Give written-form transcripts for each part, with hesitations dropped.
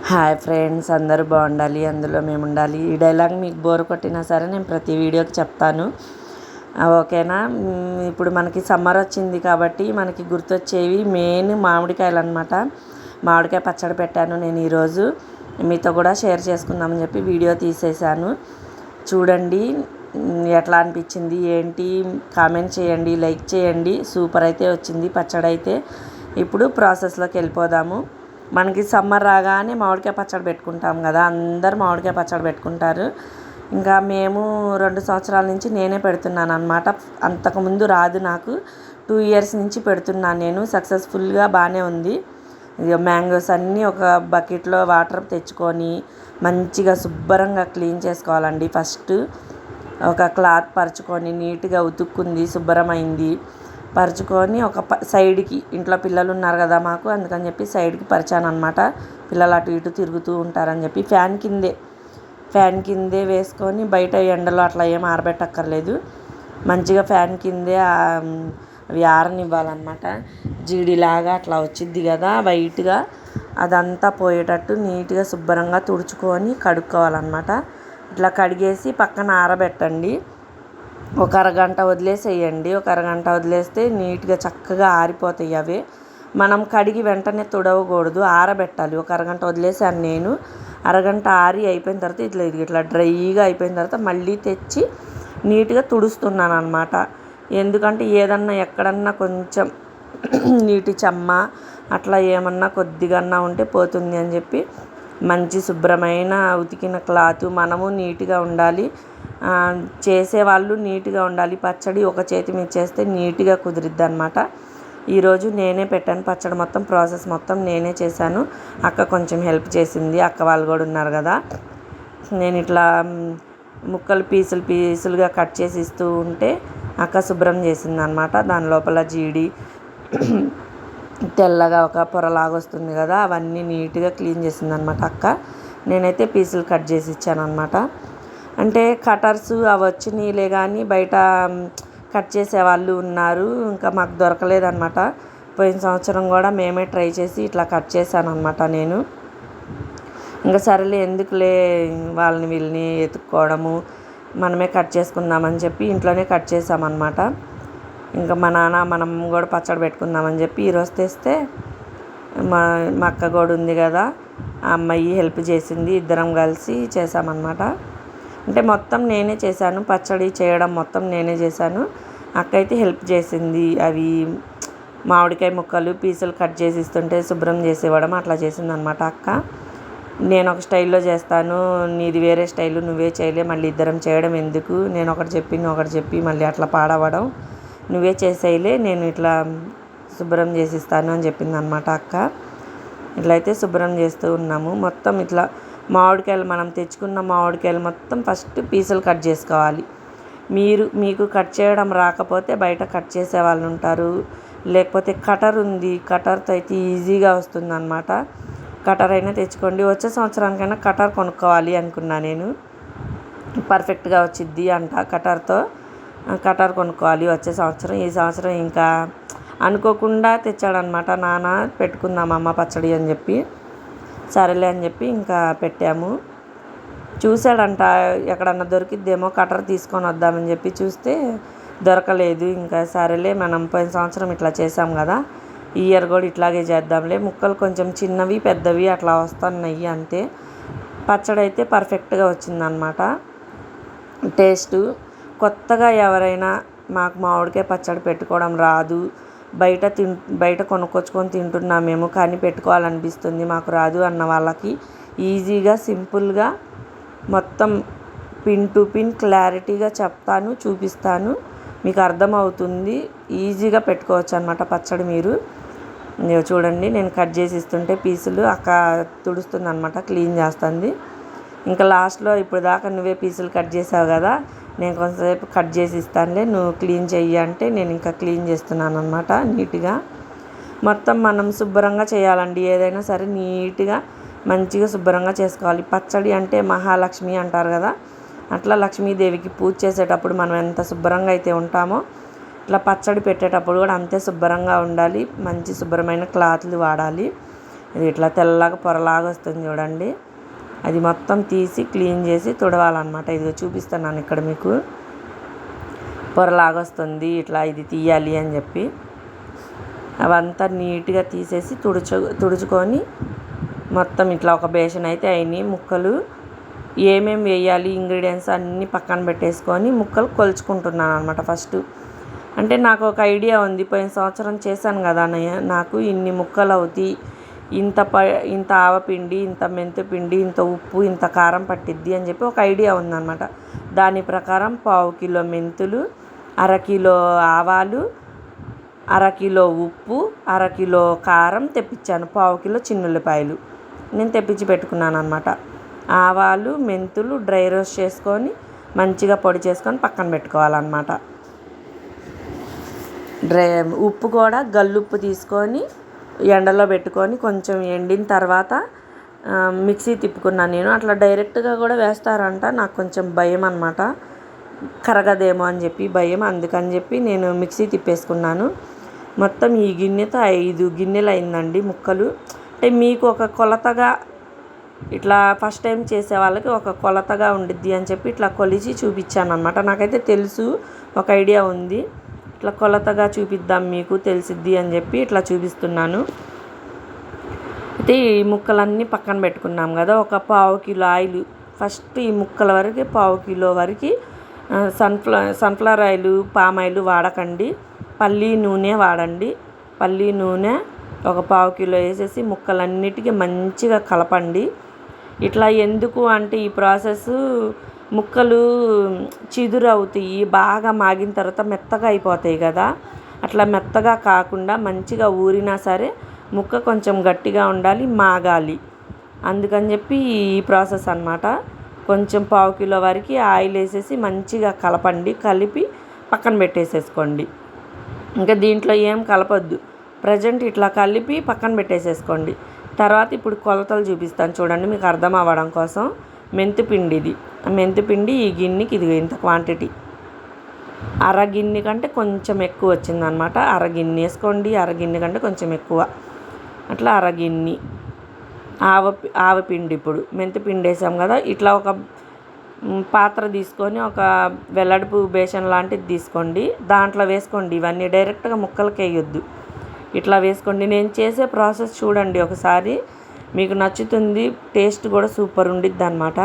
Hi friends, అందరూ బాగుండాలి, అందులో మేము ఉండాలి. ఈ డైలాగ్ మీకు బోర్ కొట్టినా సరే నేను ప్రతి వీడియోకి చెప్తాను, ఓకేనా? ఇప్పుడు మనకి సమ్మర్ వచ్చింది కాబట్టి మనకి గుర్తొచ్చేవి మెయిన్ మామిడికాయలు అనమాట. మామిడికాయ పచ్చడి పెట్టాను నేను ఈరోజు, మీతో కూడా షేర్ చేసుకుందామని చెప్పి వీడియో తీసేసాను. చూడండి ఎట్లా అనిపించింది ఏంటి కామెంట్ చేయండి, లైక్ చేయండి. సూపర్ అయితే వచ్చింది పచ్చడి అయితే. ఇప్పుడు ప్రాసెస్లోకి వెళ్ళిపోదాము. మనకి సమ్మర్ రాగానే మామిడికాయ పచ్చడి పెట్టుకుంటాం కదా, అందరు మామిడికాయ పచ్చడి పెట్టుకుంటారు. ఇంకా మేము 2 సంవత్సరాల నుంచి నేనే పెడుతున్నాను అనమాట. అంతకుముందు రాదు, నాకు 2 ఇయర్స్ నుంచి పెడుతున్నాను నేను. సక్సెస్ఫుల్గా బాగానే ఉంది. మ్యాంగోస్ అన్నీ ఒక బకెట్లో వాటర్ తెచ్చుకొని మంచిగా శుభ్రంగా క్లీన్ చేసుకోవాలండి. ఫస్ట్ ఒక క్లాత్ పరుచుకొని నీట్గా ఉతుక్కుంది, శుభ్రమైంది. పరుచుకొని ఒక సైడ్కి, ఇంట్లో పిల్లలు ఉన్నారు కదా మాకు, అందుకని చెప్పి సైడ్కి పరిచాను అనమాట. పిల్లలు అటు ఇటు తిరుగుతూ ఉంటారని చెప్పి ఫ్యాన్ కిందే వేసుకొని, బయట ఎండలో అట్లా ఏం ఆరబెట్టక్కర్లేదు. మంచిగా ఫ్యాన్ కిందే అవి ఆరనివ్వాలన్నమాట. జీడిలాగా అట్లా వచ్చిద్ది కదా వైట్గా, అదంతా పోయేటట్టు నీట్గా శుభ్రంగా తుడుచుకొని కడుక్కోవాలన్నమాట. ఇట్లా కడిగేసి పక్కన ఆరబెట్టండి. ఒక అరగంట వదిలేసేయండి. ఒక అరగంట వదిలేస్తే నీట్గా చక్కగా ఆరిపోతాయి అవి. మనం కడిగి వెంటనే తుడవకూడదు, ఆరబెట్టాలి. ఒక అరగంట వదిలేసాను నేను. అరగంట ఆరి అయిపోయిన తర్వాత ఇట్లా డ్రైగా అయిపోయిన తర్వాత మళ్ళీ తెచ్చి నీట్గా తుడుస్తున్నాను అనమాట. ఎందుకంటే ఏదన్నా ఎక్కడన్నా కొంచెం నీటి చెమ్మ అట్లా ఏమన్నా కొద్దిగా ఉంటే పోతుంది అని చెప్పి మంచి శుభ్రమైన ఉతికిన క్లాత్. మనము నీట్గా ఉండాలి, చేసేవాళ్ళు నీట్గా ఉండాలి. పచ్చడి ఒక చేతి మీద చేస్తే నీట్గా కుదిరిద్ది అనమాట. ఈరోజు నేనే పెట్టాను పచ్చడి, మొత్తం ప్రాసెస్ మొత్తం నేనే చేశాను. అక్క కొంచెం హెల్ప్ చేసింది, అక్క వాళ్ళు కూడా ఉన్నారు కదా. నేను ఇట్లా ముక్కలు పీసులుగా కట్ చేసి ఇస్తూ ఉంటే అక్క శుభ్రం చేసింది అనమాట. దాని లోపల జీడి తెల్లగా ఒక పొరలాగా వస్తుంది కదా, అవన్నీ నీట్గా క్లీన్ చేసింది అనమాట అక్క. నేనైతే పీసులు కట్ చేసి ఇచ్చాను అనమాట. అంటే కటర్స్ అవి వచ్చినాయిలే కానీ బయట కట్ చేసే వాళ్ళు ఉన్నారు, ఇంకా మాకు దొరకలేదన్నమాట. పోయిన సంవత్సరం కూడా మేమే ట్రై చేసి ఇట్లా కట్ చేశాను అనమాట నేను. ఇంకా సరేలే ఎందుకులే వాళ్ళని వీళ్ళని ఎత్తుక్కోవడము, మనమే కట్ చేసుకుందామని చెప్పి ఇంట్లోనే కట్ చేసామన్నమాట. ఇంకా మనం కూడా పచ్చడి పెట్టుకుందామని చెప్పి ఈరోజు తెస్తే మా అక్క కూడా ఉంది కదా, ఆ అమ్మాయి హెల్ప్ చేసింది. ఇద్దరం కలిసి చేసామన్నమాట. అంటే మొత్తం నేనే చేశాను, పచ్చడి చేయడం మొత్తం నేనే చేశాను. అక్క అయితే హెల్ప్ చేసింది. అవి మామిడికాయ ముక్కలు పీసులు కట్ చేసి ఇస్తుంటే శుభ్రం చేసేవాడం అట్లా చేసిందనమాట అక్క. నేను ఒక స్టైల్లో చేస్తాను, నీది వేరే స్టైలు, నువ్వే చేయలే, మళ్ళీ ఇద్దరం చేయడం ఎందుకు, నేను ఒకటి చెప్పి మళ్ళీ అట్లా పాడవడం, నువ్వే చేసేయలే, నేను ఇట్లా శుభ్రం చేసిస్తాను అని చెప్పింది అనమాట అక్క. ఇట్లయితే శుభ్రం చేస్తూ ఉన్నాము. మొత్తం ఇట్లా మామిడికాయలు, మనం తెచ్చుకున్న మామిడికాయలు మొత్తం ఫస్ట్ పీసులు కట్ చేసుకోవాలి. మీకు కట్ చేయడం రాకపోతే బయట కట్ చేసే వాళ్ళు ఉంటారు, లేకపోతే కటర్ ఉంది, కటర్తో అయితే ఈజీగా వస్తుందన్నమాట. కటర్ అయినా తెచ్చుకోండి. వచ్చే సంవత్సరానికైనా కటర్ కొనుక్కోవాలి అనుకున్నా నేను, పర్ఫెక్ట్గా వచ్చిద్ది అంట కటర్తో. కటర్ కొనుక్కోవాలి వచ్చే సంవత్సరం. ఈ సంవత్సరం ఇంకా అనుకోకుండా తెచ్చాడనమాట నాన్న, పెట్టుకుందామమ్మ పచ్చడి అని చెప్పి. సరేలే అని చెప్పి ఇంకా పెట్టాము. చూశాడంట ఎక్కడన్నా దొరికిద్దేమో కటర్ తీసుకొని వద్దామని చెప్పి చూస్తే దొరకలేదు. ఇంకా సరేలే, మనం పోయిన సంవత్సరం ఇట్లా చేసాం కదా, ఈ ఇయర్ కూడా ఇట్లాగే చేద్దాంలే. ముక్కలు కొంచెం చిన్నవి పెద్దవి అట్లా వస్తున్నాయి అంతే. పచ్చడి అయితే పర్ఫెక్ట్గా వచ్చిందనమాట. టేస్టు కొత్తగా ఎవరైనా మాకు మామిడికాయ పచ్చడి పెట్టుకోవడం రాదు, బయట కొనుక్కొచ్చుకొని తింటున్నామేమో కానీ పెట్టుకోవాలనిపిస్తుంది మాకు రాదు అన్న వాళ్ళకి ఈజీగా సింపుల్గా మొత్తం పిన్ టు పిన్ క్లారిటీగా చెప్తాను, చూపిస్తాను, మీకు అర్థమవుతుంది. ఈజీగా పెట్టుకోవచ్చు అనమాట పచ్చడి మీరు. చూడండి నేను కట్ చేసి ఇస్తుంటే పీసులు అక్క తుడుస్తుంది అనమాట, క్లీన్ చేస్తుంది. ఇంకా లాస్ట్లో ఇప్పుడు దాకా నువ్వే పీసులు కట్ చేసావు కదా, నేను కొంతసేపు కట్ చేసి ఇస్తానులే, నువ్వు క్లీన్ చెయ్యి అంటే నేను ఇంకా క్లీన్ చేస్తున్నాను అనమాట నీట్గా. మొత్తం మనం శుభ్రంగా చేయాలండి, ఏదైనా సరే నీట్గా మంచిగా శుభ్రంగా చేసుకోవాలి. పచ్చడి అంటే మహాలక్ష్మి అంటారు కదా, అట్లా లక్ష్మీదేవికి పూజ చేసేటప్పుడు మనం ఎంత శుభ్రంగా అయితే ఉంటామో ఇట్లా పచ్చడి పెట్టేటప్పుడు కూడా అంతే శుభ్రంగా ఉండాలి. మంచి శుభ్రమైన క్లాత్లు వాడాలి. ఇది ఇట్లా తెల్లగా పొరలాగా వస్తుంది చూడండి. అది మొత్తం తీసి క్లీన్ చేసి తుడవాలన్నమాట. ఇది చూపిస్తున్నాను ఇక్కడ మీకు. పొరలాగా వస్తుంది, ఇట్లా ఇది తీయాలి అని చెప్పి అవంతా నీట్గా తీసేసి తుడుచుకొని మొత్తం ఇట్లా ఒక బేషన్ అయితే అయినాయి. ముక్కలు ఏమేమి వేయాలి ఇంగ్రీడియంట్స్ అన్నీ పక్కన పెట్టేసుకొని ముక్కలు కొలుచుకుంటున్నాను అనమాట ఫస్ట్. అంటే నాకు ఒక ఐడియా ఉంది, పోయిన సంవత్సరం చేశాను కదా నాకు ఇన్ని ముక్కలు అవుతాయి, ఇంత ఆవపిండి, ఇంత మెంతిపిండి, ఇంత ఉప్పు, ఇంత కారం పట్టిద్ది అని చెప్పి ఒక ఐడియా ఉందన్నమాట. దాని ప్రకారం 1/2 కిలో మెంతులు, 1/2 కిలో ఆవాలు, 1/2 కిలో ఉప్పు, 1/2 కిలో కారం తెప్పించాను. 1/2 కిలో చిన్నుల్లిపాయలు నేను తెప్పించి పెట్టుకున్నాను అనమాట. ఆవాలు, మెంతులు డ్రై రోస్ట్ చేసుకొని మంచిగా పొడి చేసుకొని పక్కన పెట్టుకోవాలన్నమాట. ఉప్పు కూడా గల్లుప్పు తీసుకొని ఎండలో పెట్టుకొని కొంచెం ఎండిన తర్వాత మిక్సీ తిప్పుకున్నాను నేను. అట్లా డైరెక్ట్గా కూడా వేస్తారంట, నాకు కొంచెం భయం అన్నమాట, కరగదేమో అని చెప్పి భయం. అందుకని చెప్పి నేను మిక్సీ తిప్పేసుకున్నాను. మొత్తం ఈ గిన్నెతో 5 గిన్నెలు అయిందండి ముక్కలు. అంటే మీకు ఒక కొలతగా, ఇట్లా ఫస్ట్ టైం చేసే వాళ్ళకి ఒక కొలతగా ఉండిద్ది అని చెప్పి ఇట్లా కొలిచి చూపించాను అనమాట. నాకైతే తెలుసు, ఒక ఐడియా ఉంది, ఇట్లా కొలతగా చూపిద్దాం మీకు తెలిసిద్ది అని చెప్పి ఇట్లా చూపిస్తున్నాను. అయితే ఈ ముక్కలన్నీ పక్కన పెట్టుకున్నాం కదా. ఒక 1/2 కిలో ఆయిల్ ఫస్ట్ ఈ ముక్కల వరకు 1/2 కిలో వరకు సన్ఫ్లవర్ ఆయిల్, పామ్ ఆయిల్ వాడకండి, పల్లీ నూనె వాడండి. పల్లీ నూనె ఒక 1/2 కిలో వేసేసి ముక్కలన్నిటికీ మంచిగా కలపండి. ఇట్లా ఎందుకు అంటే ఈ ప్రాసెస్ ముక్కలు చిదురు అవుతాయి, బాగా మాగిన తర్వాత మెత్తగా అయిపోతాయి కదా. అట్లా మెత్తగా కాకుండా మంచిగా ఊరినా సరే ముక్క కొంచెం గట్టిగా ఉండాలి, మాగాలి. అందుకని చెప్పి ఈ ప్రాసెస్ అన్నమాట. కొంచెం 1/2 కిలో వరకు ఆయిల్ వేసేసి మంచిగా కలపండి, కలిపి పక్కన పెట్టేసేసుకోండి. ఇంకా దీంట్లో ఏం కలపొద్దు, ప్రజెంట్ ఇట్లా కలిపి పక్కన పెట్టేసేసుకోండి. తర్వాత ఇప్పుడు కొలతలు చూపిస్తాను చూడండి మీకు అర్థం అవ్వడం కోసం. మెంతిపిండి, ఇది మెంతిపిండి ఈ గిన్నెకి ఇది ఇంత క్వాంటిటీ, 1/2 గిన్నె కంటే కొంచెం ఎక్కువ వచ్చిందనమాట. 1/2 గిన్నె వేసుకోండి, 1/2 గిన్నె కంటే కొంచెం ఎక్కువ, అట్లా 1/2 గిన్నె ఆవపిండి. ఇప్పుడు మెంతిపిండి వేసాం కదా, ఇట్లా ఒక పాత్ర తీసుకొని ఒక వెల్లడుపు బేషన్ లాంటిది తీసుకోండి, దాంట్లో వేసుకోండి. ఇవన్నీ డైరెక్ట్గా ముక్కలకి వేయొద్దు, ఇట్లా వేసుకోండి. నేను చేసే ప్రాసెస్ చూడండి ఒకసారి, మీకు నచ్చుతుంది, టేస్ట్ కూడా సూపర్ ఉండిద్ది అన్నమాట.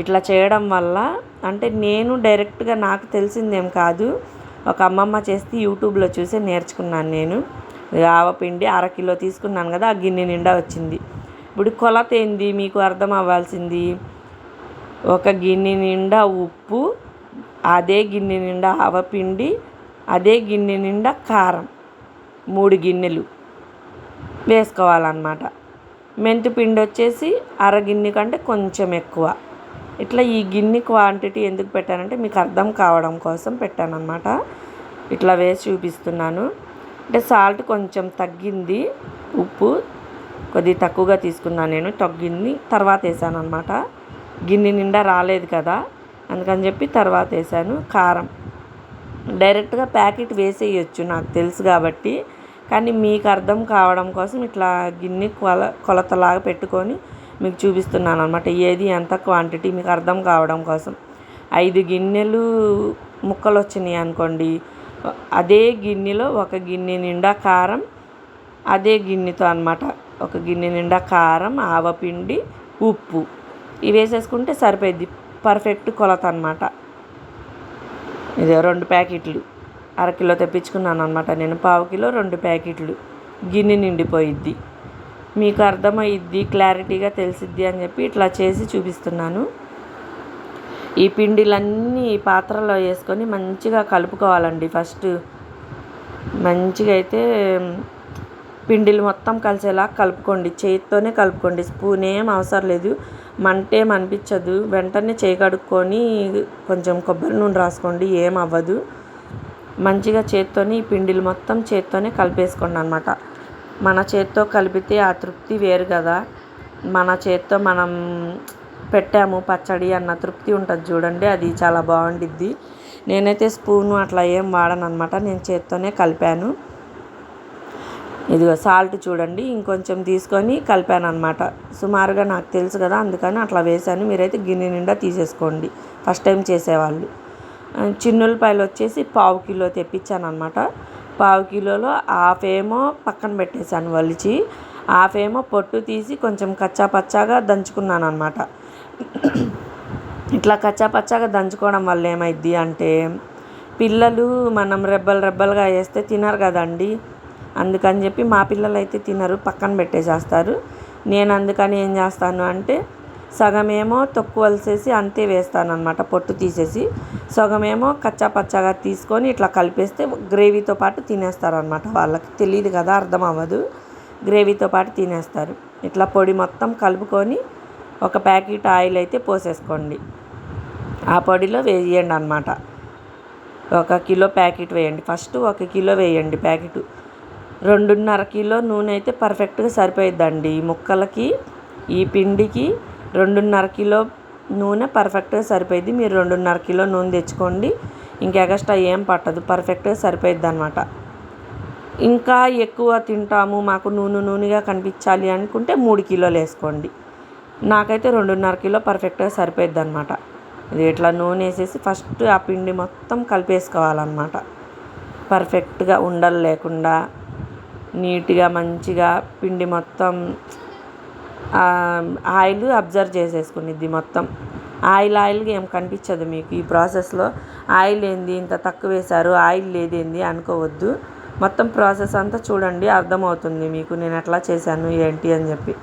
ఇట్లా చేయడం వల్ల అంటే నేను డైరెక్ట్గా నాకు తెలిసిందేం కాదు, ఒక అమ్మమ్మ చేస్తే యూట్యూబ్లో చూసి నేర్చుకున్నాను నేను. ఆవపిండి 1/2 కిలో తీసుకున్నాను కదా, ఆ గిన్నె నిండా వచ్చింది. ఇప్పుడు కొలత ఏంది మీకు అర్థం అవ్వాల్సింది, ఒక గిన్నె నిండా ఉప్పు, అదే గిన్నె నిండా ఆవపిండి, అదే గిన్నె నిండా కారం, 3 గిన్నెలు వేసుకోవాలన్నమాట. మెంతిపిండి వచ్చేసి 1/2 గిన్నె కంటే కొంచెం ఎక్కువ. ఇట్లా ఈ గిన్నె క్వాంటిటీ ఎందుకు పెట్టానంటే మీకు అర్థం కావడం కోసం పెట్టానన్నమాట. ఇట్లా వేసి చూపిస్తున్నాను. అంటే సాల్ట్ కొంచెం తగ్గింది, ఉప్పు కొద్దిగా తక్కువగా తీసుకున్నాను నేను, తగ్గింది తర్వాత వేసాను అనమాట. గిన్నె నిండా రాలేదు కదా, అందుకని చెప్పి తర్వాత వేసాను. కారం డైరెక్ట్గా ప్యాకెట్ వేసేయచ్చు నాకు తెలుసు కాబట్టి, కానీ మీకు అర్థం కావడం కోసం ఇట్లా గిన్నె కొలతలాగా పెట్టుకొని మీకు చూపిస్తున్నాను అనమాట. ఏది ఎంత క్వాంటిటీ మీకు అర్థం కావడం కోసం. 5 గిన్నెలు ముక్కలు వచ్చినాయి అనుకోండి, అదే గిన్నెలో 1 గిన్నె నిండా కారం, అదే గిన్నెతో అనమాట 1 గిన్నె నిండా కారం, ఆవపిండి, ఉప్పు ఇవి వేసేసుకుంటే సరిపోద్ది, పర్ఫెక్ట్ కొలత అనమాట. ఇది 2 ప్యాకెట్లు 1/2 కిలో తెప్పించుకున్నాను అనమాట నేను. 1/2 కిలో 2 ప్యాకెట్లు గిన్నె నిండిపోయిద్ది. మీకు అర్థమైద్ది, క్లారిటీగా తెలిసిద్ది అని చెప్పి ఇట్లా చేసి చూపిస్తున్నాను. ఈ పిండిలన్నీ పాత్రలో వేసుకొని మంచిగా కలుపుకోవాలండి. ఫస్ట్ మంచిగా అయితే పిండిలు మొత్తం కలిసేలా కలుపుకోండి, చేతితోనే కలుపుకోండి, స్పూన్ ఏం అవసరం లేదు, మంటేం అనిపించదు. వెంటనే చేయి కడుక్కొని కొంచెం కొబ్బరి నూనె రాసుకోండి, ఏం అవ్వదు. మంచిగా చేత్తోని ఈ పిండిలు మొత్తం చేత్తోనే కలిపేసుకోండి అనమాట. మన చేత్తో కలిపితే ఆ తృప్తి వేరు కదా, మన చేత్తో మనం పెట్టాము పచ్చడి అన్న తృప్తి ఉంటుంది చూడండి, అది చాలా బాగుండిద్ది. నేనైతే స్పూను అట్లా ఏం వాడను అనమాట, నేను చేత్తోనే కలిపాను. ఇదిగో సాల్ట్ చూడండి ఇంకొంచెం తీసుకొని కలిపాను అనమాట. సుమారుగా నాకు తెలుసు కదా, అందుకని అట్లా వేసాను. మీరైతే గిన్నె నిండా తీసేసుకోండి ఫస్ట్ టైం చేసేవాళ్ళు. చిన్నులపాయలు వచ్చేసి 1/2 కిలో తెప్పించాను అనమాట. 1/2 కిలోలో హాఫ్ ఏమో పక్కన పెట్టేశాను వలిచి, హాఫ్ ఏమో పొట్టు తీసి కొంచెం కచ్చా పచ్చాగా దంచుకున్నాను అనమాట. ఇట్లా కచ్చా పచ్చాగా దంచుకోవడం వల్ల ఏమైద్ది అంటే పిల్లలు మనం రెబ్బలుగా వేస్తే తినరు కదండి. అందుకని చెప్పి మా పిల్లలు అయితే తినరు, పక్కన పెట్టేసేస్తారు. నేను అందుకని ఏం చేస్తాను అంటే సగమేమో తొక్కు వలిసేసి అంతే వేస్తాను అనమాట, పొట్టు తీసేసి. సగమేమో కచ్చా పచ్చాగా తీసుకొని ఇట్లా కలిపేస్తే గ్రేవీతో పాటు తినేస్తారనమాట. వాళ్ళకి తెలియదు కదా, అర్థం అవ్వదు, గ్రేవీతో పాటు తినేస్తారు. ఇట్లా పొడి మొత్తం కలుపుకొని ఒక ప్యాకెట్ ఆయిల్ అయితే పోసేసుకోండి. ఆ పొడిలో వేయండి అనమాట. 1 కిలో ప్యాకెట్ వేయండి. ఫస్ట్ 1 కిలో వేయండి ప్యాకెట్. 2.5 కిలో నూనె అయితే పర్ఫెక్ట్గా సరిపోయిద్దండి. ఈ ముక్కలకి ఈ పిండికి 2.5 కిలో నూనె పర్ఫెక్ట్గా సరిపోయిద్ది. మీరు 2.5 కిలో నూనె తెచ్చుకోండి, ఇంకా ఎక్స్ట్రా ఏం పట్టదు, పర్ఫెక్ట్గా సరిపోయిద్ది అనమాట. ఇంకా ఎక్కువ తింటాము, మాకు నూనెగా కనిపించాలి అనుకుంటే 3 కిలోలు వేసుకోండి. నాకైతే 2.5 కిలో పర్ఫెక్ట్గా సరిపోయిద్ది అనమాట. ఇది ఇట్లా నూనె వేసేసి ఫస్ట్ ఆ పిండి మొత్తం కలిపేసుకోవాలన్నమాట. పర్ఫెక్ట్గా ఉండలు లేకుండా నీట్గా మంచిగా పిండి మొత్తం ఆయిల్ అబ్జర్వ్ చేసేసుకునిద్ది మొత్తం. ఆయిల్గా ఏం కనిపించదు మీకు ఈ ప్రాసెస్లో. ఆయిల్ ఏంది ఇంత తక్కువ వేశారు, ఆయిల్ లేదేంది అనుకోవద్దు. మొత్తం ప్రాసెస్ అంతా చూడండి, అర్థమవుతుంది మీకు నేను ఎట్లా చేశాను ఏంటి అని చెప్పి.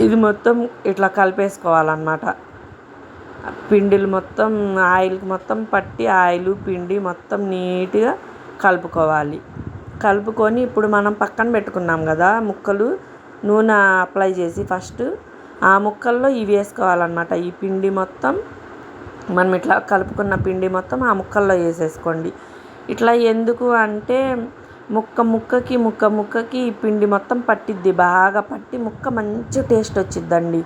ఇది మొత్తం ఇట్లా కలిపేసుకోవాలన్నమాట. పిండిలు మొత్తం ఆయిల్కి మొత్తం పట్టి ఆయిల్ పిండి మొత్తం నీట్గా కలుపుకోవాలి. కలుపుకొని ఇప్పుడు మనం పక్కన పెట్టుకున్నాం కదా ముక్కలు, నూనె అప్లై చేసి ఫస్ట్ ఆ ముక్కల్లో ఇవి వేసుకోవాలన్నమాట. ఈ పిండి మొత్తం మనం ఇట్లా కలుపుకున్న పిండి మొత్తం ఆ ముక్కల్లో వేసేసుకోండి. ఇట్లా ఎందుకు అంటే ముక్కకి ఈ పిండి మొత్తం పట్టిద్ది, బాగా పట్టి ముక్క మంచి టేస్ట్ వచ్చిద్దండి.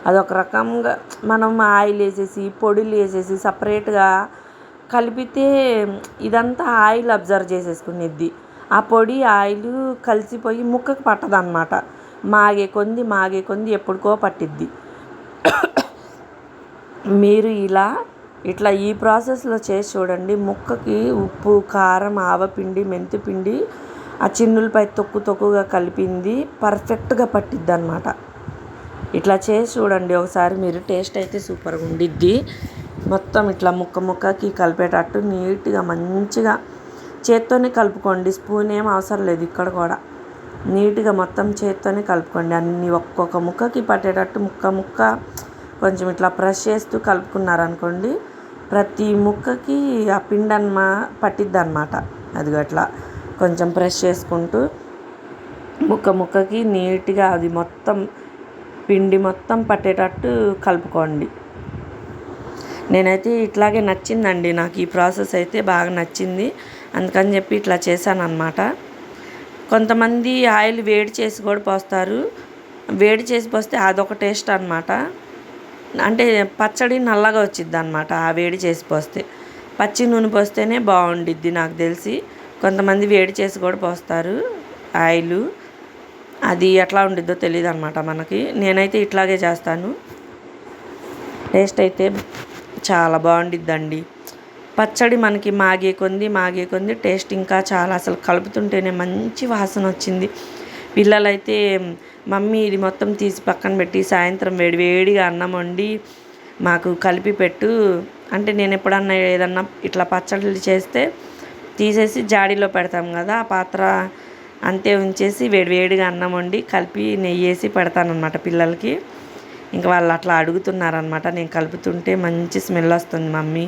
అదొక రకంగా మనం ఆయిల్ వేసేసి పొడులు వేసేసి సపరేట్గా కలిపితే ఇదంతా ఆయిల్ అబ్జర్వ్ చేసేసుకునేది. ఆ పొడి ఆయిల్ కలిసిపోయి ముక్కకు పట్టదన్నమాట. మాగే కొంది ఎప్పటికో పట్టిద్ది. మీరు ఇట్లా ఈ ప్రాసెస్లో చేసి చూడండి. ముక్కకి ఉప్పు, కారం, ఆవపిండి, మెంతిపిండి, ఆ చిన్నులపై తొక్కుగా కలిపింది పర్ఫెక్ట్గా పట్టిద్ది అనమాట. ఇట్లా చేసి చూడండి ఒకసారి మీరు, టేస్ట్ అయితే సూపర్గా ఉండిద్ది. మొత్తం ఇట్లా ముక్కకి కలిపేటట్టు నీట్గా మంచిగా చేత్తోనే కలుపుకోండి, స్పూన్ ఏం అవసరం లేదు. ఇక్కడ కూడా నీట్గా మొత్తం చేత్తోనే కలుపుకోండి. అన్నీ ఒక్కొక్క ముక్కకి పట్టేటట్టు ముక్క కొంచెం ఇట్లా ప్రెస్ చేస్తూ కలుపుకున్నారనుకోండి, ప్రతి ముక్కకి ఆ పిండన్మ పట్టిద్ది అనమాట. అది అట్లా కొంచెం ప్రెస్ చేసుకుంటూ ముక్కకి నీట్గా అది మొత్తం పిండి మొత్తం పట్టేటట్టు కలుపుకోండి. నేనైతే ఇట్లాగే నచ్చిందండి, నాకు ఈ ప్రాసెస్ అయితే బాగా నచ్చింది. అందుకని చెప్పి ఇట్లా చేశాను అన్నమాట. కొంతమంది ఆయిల్ వేడి చేసి కూడా పోస్తారు. వేడి చేసి పోస్తే అదొక టేస్ట్ అన్నమాట. అంటే పచ్చడి నల్లగా వచ్చిద్ది అన్నమాట ఆ వేడి చేసి పోస్తే. పచ్చి నూనె పోస్తేనే బాగుండిద్ది నాకు తెలిసి. కొంతమంది వేడి చేసి కూడా పోస్తారు ఆయిల్, అది ఎట్లా ఉండిద్దో తెలియదు అనమాట మనకి. నేనైతే ఇట్లాగే చేస్తాను. టేస్ట్ అయితే చాలా బాగుండిద్దండి. పచ్చడి మనకి మాగే కొంది టేస్ట్ ఇంకా చాలా, అసలు కలుపుతుంటేనే మంచి వాసన వచ్చింది. పిల్లలైతే మమ్మీ ఇది మొత్తం తీసి పక్కన పెట్టి సాయంత్రం వేడిగా అన్నం వండి మాకు కలిపి పెట్టు అంటే, నేను ఎప్పుడన్నా ఏదన్నా ఇట్లా పచ్చళ్ళు చేస్తే తీసేసి జాడీలో పెడతాం కదా, ఆ పాత్ర అంతే ఉంచేసి వేడిగా అన్నం వండి కలిపి నెయ్యి వేసి పెడతానన్నమాట పిల్లలకి. ఇంకా వాళ్ళు అట్లా అడుగుతున్నారనమాట. నేను కలుపుతుంటే మంచి స్మెల్ వస్తుంది మమ్మీ,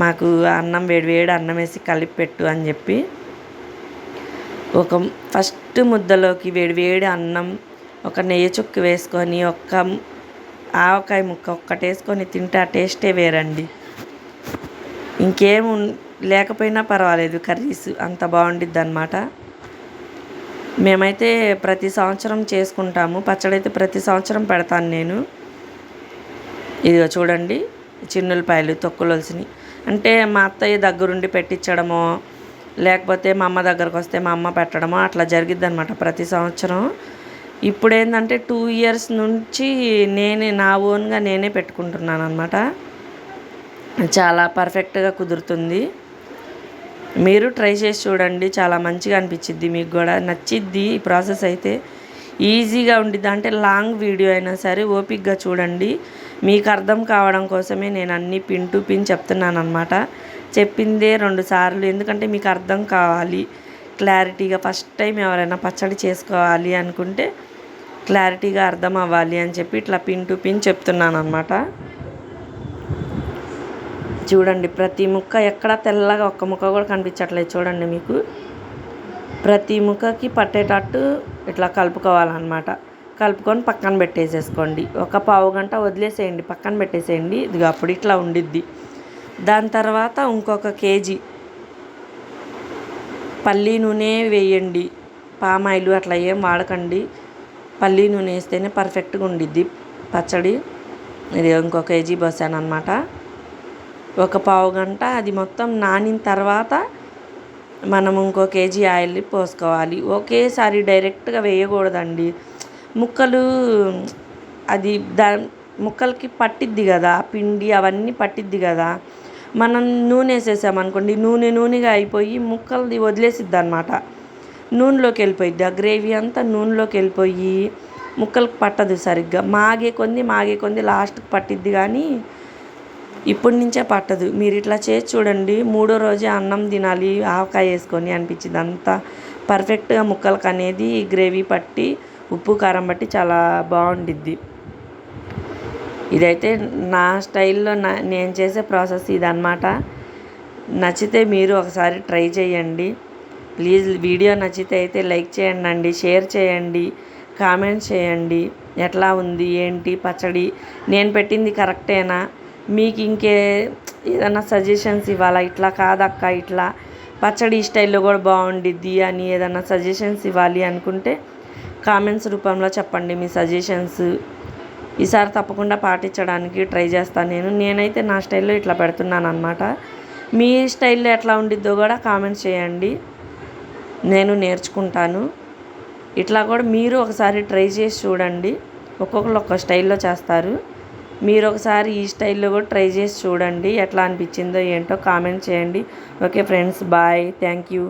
మాకు అన్నం వేడి అన్నం వేసి కలిపి పెట్టు అని చెప్పి. ఫస్ట్ ముద్దలోకి వేడి అన్నం, ఒక నెయ్యి చుక్క వేసుకొని, ఒక్క ఆవకాయ ముక్క ఒక్కటి వేసుకొని తింటే ఆ టేస్టే వేరండి. ఇంకేం లేకపోయినా పర్వాలేదు, కర్రీస్ అంత బాగుండిద్ది అనమాట. మేమైతే ప్రతి సంవత్సరం చేసుకుంటాము పచ్చడి, అయితే ప్రతి సంవత్సరం పెడతాను నేను. ఇదిగో చూడండి చిన్నులపాయలు తొక్కులొలిసినవి. అంటే మా అత్తయ్య దగ్గరుండి పెట్టించడమో లేకపోతే మా అమ్మ దగ్గరకు వస్తే మా అమ్మ పెట్టడము అట్లా జరిగిద్ది అనమాట ప్రతి సంవత్సరం. ఇప్పుడు ఏంటంటే 2 ఇయర్స్ నుంచి నా ఓన్గా నేనే పెట్టుకుంటున్నాను అనమాట. చాలా పర్ఫెక్ట్గా కుదురుతుంది. మీరు ట్రై చేసి చూడండి, చాలా మంచిగా అనిపించిద్ది, మీకు కూడా నచ్చిద్ది. ఈ ప్రాసెస్ అయితే ఈజీగా ఉండిద్ది. అంటే లాంగ్ వీడియో అయినా సరే ఓపిక్గా చూడండి. మీకు అర్థం కావడం కోసమే నేను అన్నీ పిన్ టు పిన్ చెప్తున్నాను అనమాట. చెప్పిందే 2 సార్లు, ఎందుకంటే మీకు అర్థం కావాలి క్లారిటీగా. ఫస్ట్ టైం ఎవరైనా పచ్చడి చేసుకోవాలి అనుకుంటే క్లారిటీగా అర్థం అవ్వాలి అని చెప్పి ఇట్లా పిన్ టు పిన్ చెప్తున్నాను అనమాట. చూడండి, ప్రతి ముక్క ఎక్కడ తెల్లగా ఒక్క ముక్క కూడా కనిపించట్లేదు. చూడండి, మీకు ప్రతి ముక్కకి పట్టేటట్టు ఇట్లా కలుపుకోవాలన్నమాట. కలుపుకొని పక్కన పెట్టేసేసుకోండి. ఒక పావు గంట వదిలేసేయండి, పక్కన పెట్టేసేయండి. ఇది అప్పుడు ఇట్లా ఉండిద్ది. దాని తర్వాత ఇంకొక కేజీ పల్లీ నూనె వేయండి. పామాయిల్ అట్లా ఏం వాడకండి. పల్లీ నూనె వేస్తేనే పర్ఫెక్ట్గా ఉండిద్ది పచ్చడి. ఇది ఇంకొక కేజీ పోసాను అనమాట. ఒక పావు గంట అది మొత్తం నానిన తర్వాత మనం ఇంకో కేజీ ఆయిల్ పోసుకోవాలి. ఒకేసారి డైరెక్ట్గా వేయకూడదండి. ముక్కలు అది ముక్కలకి పట్టిద్ది కదా, పిండి అవన్నీ పట్టిద్ది కదా. మనం నూనె వేసేసామనుకోండి, నూనెగా అయిపోయి ముక్కలది వదిలేసిద్ది అనమాట. నూనెలోకి వెళ్ళిపోయిద్ది. ఆ గ్రేవీ అంతా నూనెలోకి వెళ్ళిపోయి ముక్కలకు పట్టదు సరిగ్గా. మాగే కొంది లాస్ట్కి పట్టిద్ది, కానీ ఇప్పటి నుంచే పట్టదు. మీరు ఇట్లా చేసి చూడండి, 3వ రోజే అన్నం తినాలి ఆవకాయ వేసుకొని అనిపించింది. అంత పర్ఫెక్ట్గా ముక్కలకు అనేది గ్రేవీ పట్టి ఉప్పు కారం బట్టి చాలా బాగుండిద్ది. ఇదైతే నా స్టైల్లో నేను చేసే ప్రాసెస్ ఇదన్నమాట. నచ్చితే మీరు ఒకసారి ట్రై చేయండి ప్లీజ్. వీడియో నచ్చితే అయితే లైక్ చేయండి, షేర్ చేయండి, కామెంట్ చేయండి. ఎట్లా ఉంది ఏంటి పచ్చడి, నేను పెట్టింది కరెక్టేనా, మీకు ఏదైనా సజెషన్స్ ఇవ్వాలా, ఇట్లా కాదక్క ఇట్లా పచ్చడి ఈ స్టైల్లో కూడా బాగుండిద్ది అని ఏదైనా సజెషన్స్ ఇవ్వాలి అనుకుంటే కామెంట్స్ రూపంలో చెప్పండి మీ సజెషన్స్. ఈసారి తప్పకుండా పాటించడానికి ట్రై చేస్తాను. నేనైతే నా స్టైల్లో ఇట్లా పెడుతున్నాను అనమాట. మీ స్టైల్లో ఎట్లా ఉండిద్దో కూడా కామెంట్స్ చేయండి, నేను నేర్చుకుంటాను. ఇట్లా కూడా మీరు ఒకసారి ట్రై చేసి చూడండి. ఒక్కొక్కరు ఒక్క స్టైల్లో చేస్తారు. మీరు ఒకసారి ఈ స్టైల్లో కూడా ట్రై చేసి చూడండి. ఎట్లా అనిపించిందో ఏంటో కామెంట్ చేయండి. Okay friends, bye, thank you.